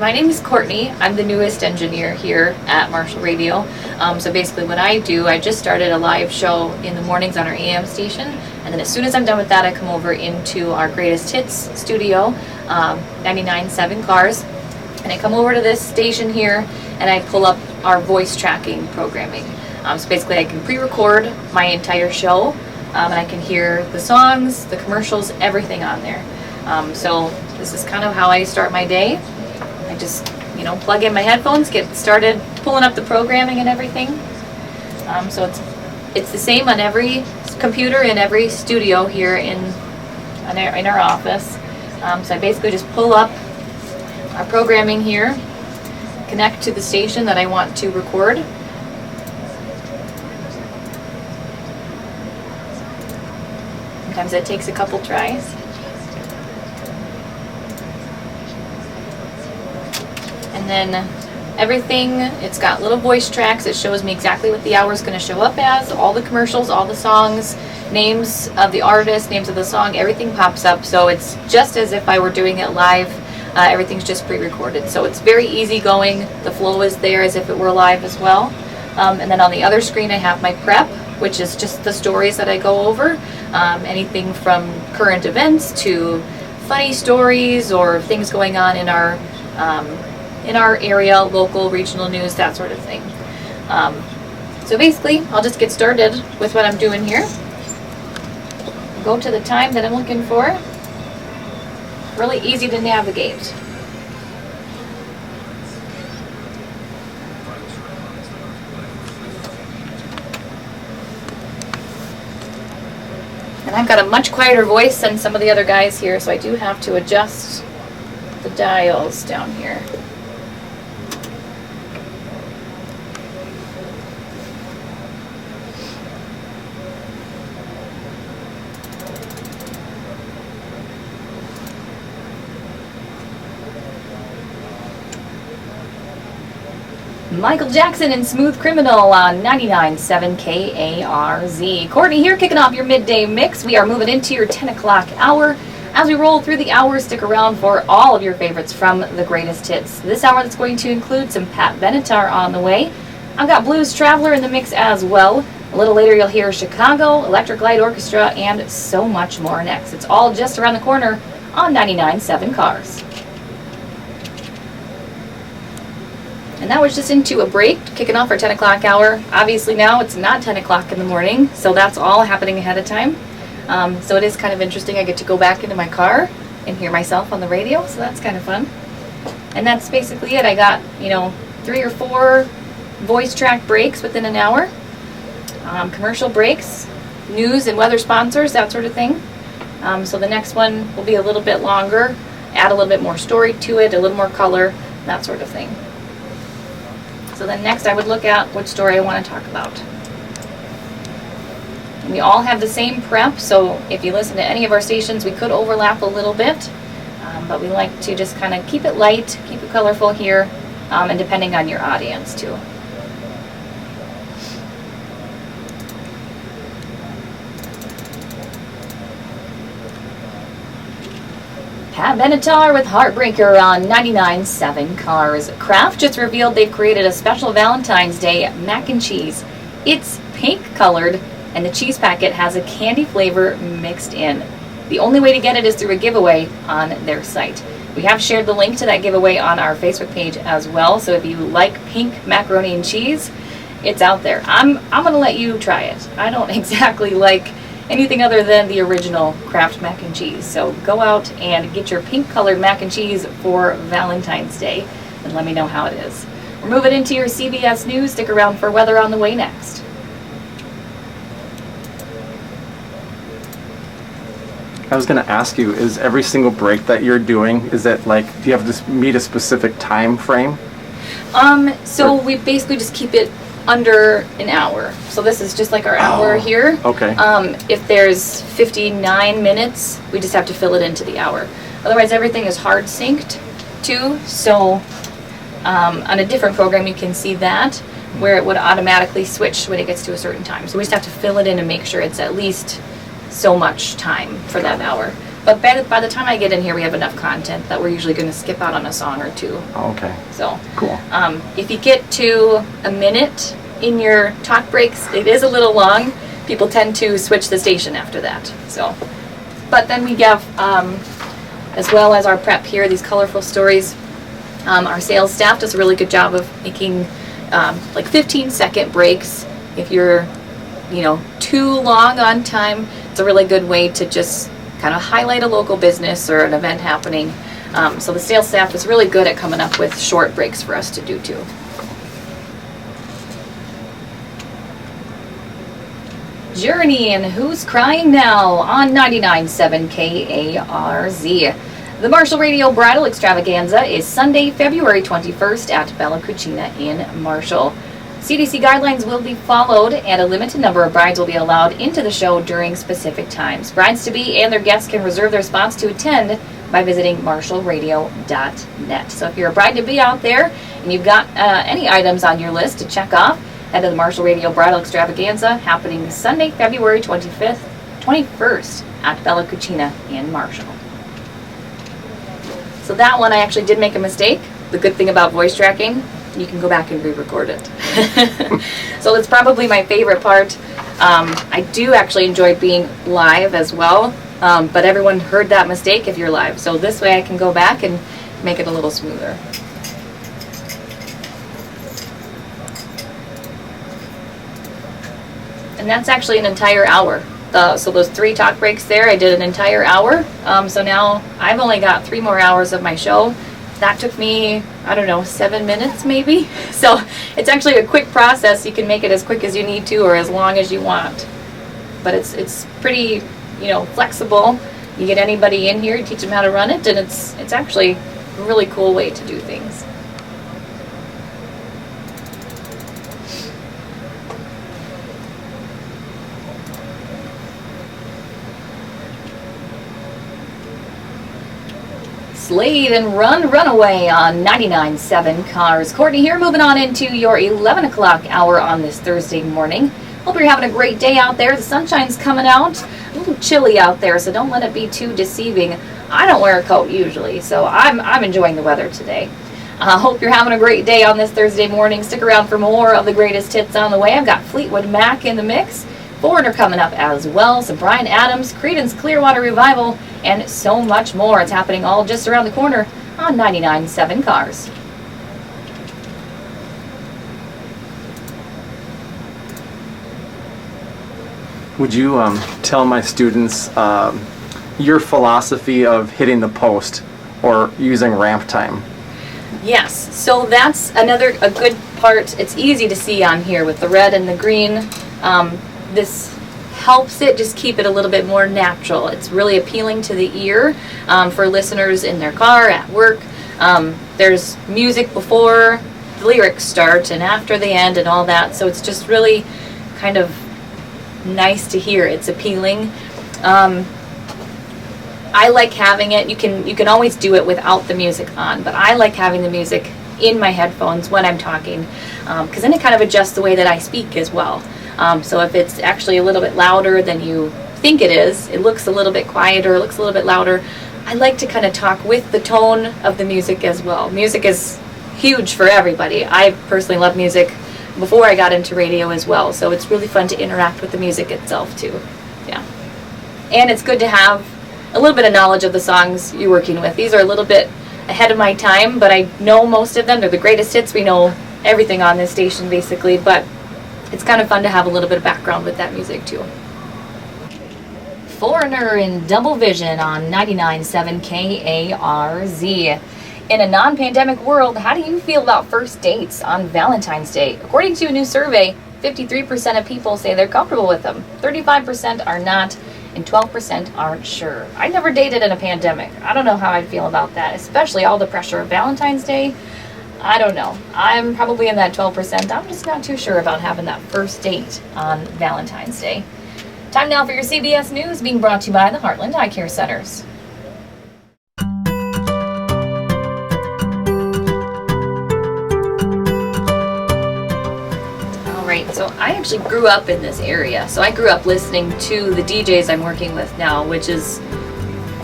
My name is Courtney. I'm the newest engineer here at Marshall Radio. So basically what I do, I just started a live show in the mornings on our AM station, and then as soon as I'm done with that, I come over into our Greatest Hits studio, 99.7 Cars, and I come over to this station here and I pull up our voice tracking programming. So basically I can pre-record my entire show, and I can hear the songs, the commercials, everything on there. So this is kind of how I start my day. I just, plug in my headphones, get started pulling up the programming and everything. So it's the same on every computer in every studio here in our office. So I basically just pull up our programming here, connect to the station that I want to record. Sometimes it takes a couple tries. And then everything, it's got little voice tracks. It shows me exactly what the hour is going to show up as, all the commercials, all the songs, names of the artist, names of the song, everything pops up. So it's just as if I were doing it live. Everything's just pre-recorded. So it's very easy going. The flow is there as if it were live as well. And then on the other screen I have my prep, which is just the stories that I go over. Anything from current events to funny stories or things going on in our area, local, regional news, that sort of thing. So basically, I'll just get started with what I'm doing here. Go to the time that I'm looking for. Really easy to navigate. And I've got a much quieter voice than some of the other guys here, so I do have to adjust the dials down here. Michael Jackson and Smooth Criminal on 99.7 KARZ. Courtney here, kicking off your midday mix. We are moving into your 10 o'clock hour. As we roll through the hour, stick around for all of your favorites from the Greatest Hits. This hour that's going to include some Pat Benatar on the way. I've got Blues Traveler in the mix as well. A little later you'll hear Chicago, Electric Light Orchestra, and so much more next. It's all just around the corner on 99.7 Cars. And that was just into a break, kicking off our 10 o'clock hour. Obviously now it's not 10 o'clock in the morning, so that's all happening ahead of time. So it is kind of interesting. I get to go back into my car and hear myself on the radio, so that's kind of fun. And that's basically it. I got, 3 or 4 voice track breaks within an hour, commercial breaks, news and weather sponsors, that sort of thing. So the next one will be a little bit longer, add a little bit more story to it, a little more color, that sort of thing. So then next I would look at which story I want to talk about. And we all have the same prep, so if you listen to any of our stations, we could overlap a little bit, but we like to just kind of keep it light, keep it colorful here, and depending on your audience too. Pat Benatar with Heartbreaker on 99.7 Cars. Kraft just revealed they've created a special Valentine's Day mac and cheese. It's pink colored and the cheese packet has a candy flavor mixed in. The only way to get it is through a giveaway on their site. We have shared the link to that giveaway on our Facebook page as well, so if you like pink macaroni and cheese, it's out there. I'm going to let you try it. I don't exactly like anything other than the original Kraft mac and cheese. So go out and get your pink colored mac and cheese for Valentine's Day and let me know how it is. We're moving into your CBS News. Stick around for weather on the way next. I was going to ask you, is every single break that you're doing, is that do you have to meet a specific time frame? So we basically just keep it under an hour. So this is just like our hour here. Okay. If there's 59 minutes, we just have to fill it into the hour. Otherwise, everything is hard synced too. So on a different program, you can see that where it would automatically switch when it gets to a certain time. So we just have to fill it in and make sure it's at least so much time for that hour. But by the time I get in here, we have enough content that we're usually going to skip out on a song or two. Oh, okay. So Cool. if you get to a minute in your talk breaks, it is a little long. People tend to switch the station after that. So, but then we have, as well as our prep here, these colorful stories. Our sales staff does a really good job of making like 15-second breaks. If you're, too long on time, it's a really good way to just kind of highlight a local business or an event happening. So the sales staff is really good at coming up with short breaks for us to do too. Journey and Who's Crying Now on 99.7 KARZ. The Marshall Radio Bridal Extravaganza is Sunday, February 21st at Bella Cucina in Marshall. CDC guidelines will be followed, and a limited number of brides will be allowed into the show during specific times. Brides-to-be and their guests can reserve their spots to attend by visiting marshallradio.net. So if you're a bride-to-be out there and you've got any items on your list to check off, head to the Marshall Radio Bridal Extravaganza happening Sunday, February 21st at Bella Cucina in Marshall. So that one I actually did make a mistake. The good thing about voice tracking, you can go back and re-record it. So it's probably my favorite part. I do actually enjoy being live as well, but everyone heard that mistake if you're live. So this way I can go back and make it a little smoother. And that's actually an entire hour. So those 3 talk breaks there, I did an entire hour. So now I've only got 3 more hours of my show. That took me, 7 minutes maybe. So it's actually a quick process. You can make it as quick as you need to or as long as you want. But it's pretty, flexible. You get anybody in here, you teach them how to run it, and it's actually a really cool way to do things. Slade and Runaway on 99.7 Cars. Courtney here, moving on into your 11 o'clock hour on this Thursday morning. Hope you're having a great day out there. The sunshine's coming out. A little chilly out there, so don't let it be too deceiving. I don't wear a coat usually, so I'm enjoying the weather today. Hope you're having a great day on this Thursday morning. Stick around for more of the greatest hits on the way. I've got Fleetwood Mac in the mix. Foreigner coming up as well, some Bryan Adams, Creedence Clearwater Revival, and so much more. It's happening all just around the corner on 99.7 Cars. Would you tell my students your philosophy of hitting the post or using ramp time? Yes, so that's a good part. It's easy to see on here with the red and the green. This helps it just keep it a little bit more natural. It's really appealing to the ear for listeners in their car, at work. There's music before the lyrics start and after the end and all that, so it's just really kind of nice to hear. It's appealing. I like having it. You can always do it without the music on, but I like having the music in my headphones when I'm talking, because then it kind of adjusts the way that I speak as well. So if it's actually a little bit louder than you think it is, it looks a little bit quieter, it looks a little bit louder, I like to kind of talk with the tone of the music as well. Music is huge for everybody. I personally love music before I got into radio as well, so it's really fun to interact with the music itself too. Yeah. And it's good to have a little bit of knowledge of the songs you're working with. These are a little bit ahead of my time, but I know most of them. They're the greatest hits. We know everything on this station basically, but it's kind of fun to have a little bit of background with that music too. Foreigner in Double Vision on 99.7 KARZ. In a non-pandemic world, how do you feel about first dates on Valentine's Day? According to a new survey, 53% of people say they're comfortable with them, 35% are not, and 12% aren't sure. I never dated in a pandemic. I don't know how I'd feel about that, especially all the pressure of Valentine's Day. I don't know. I'm probably in that 12%. I'm just not too sure about having that first date on Valentine's Day. Time now for your CBS News, being brought to you by the Heartland Eye Care Centers. Alright, so I actually grew up in this area. So I grew up listening to the DJs I'm working with now, which is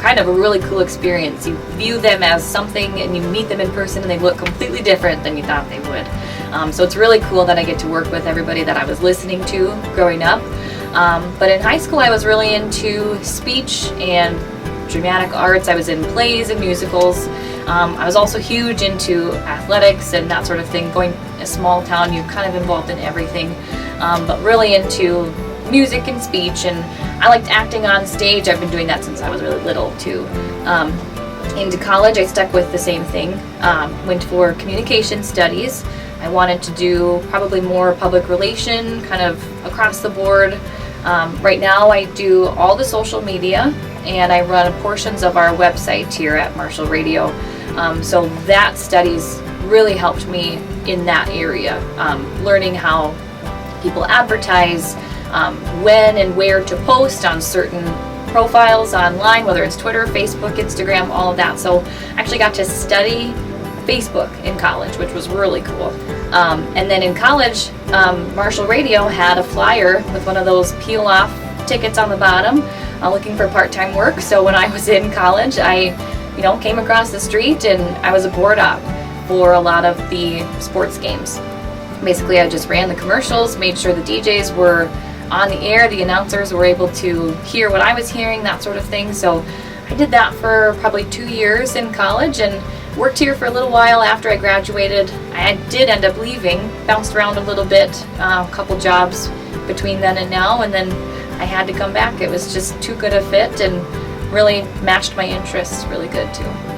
kind of a really cool experience. You view them as something and you meet them in person and they look completely different than you thought they would. So it's really cool that I get to work with everybody that I was listening to growing up. But in high school I was really into speech and dramatic arts. I was in plays and musicals. I was also huge into athletics and that sort of thing. Going a small town, you're kind of involved in everything, but really into music and speech, and I liked acting on stage. I've been doing that since I was really little too. Into college I stuck with the same thing. Went for communication studies. I wanted to do probably more public relation, kind of across the board. Right now I do all the social media and I run portions of our website here at Marshall Radio. So that studies really helped me in that area, learning how people advertise, when and where to post on certain profiles online, whether it's Twitter, Facebook, Instagram, all of that. So I actually got to study Facebook in college, which was really cool. And then in college, Marshall Radio had a flyer with one of those peel-off tickets on the bottom, looking for part-time work. So when I was in college, I came across the street and I was a board op for a lot of the sports games. Basically, I just ran the commercials, made sure the DJs were on the air, the announcers were able to hear what I was hearing, that sort of thing. So I did that for probably 2 years in college and worked here for a little while after I graduated. I did end up leaving, bounced around a little bit, a couple jobs between then and now, and then I had to come back. It was just too good a fit and really matched my interests really good too.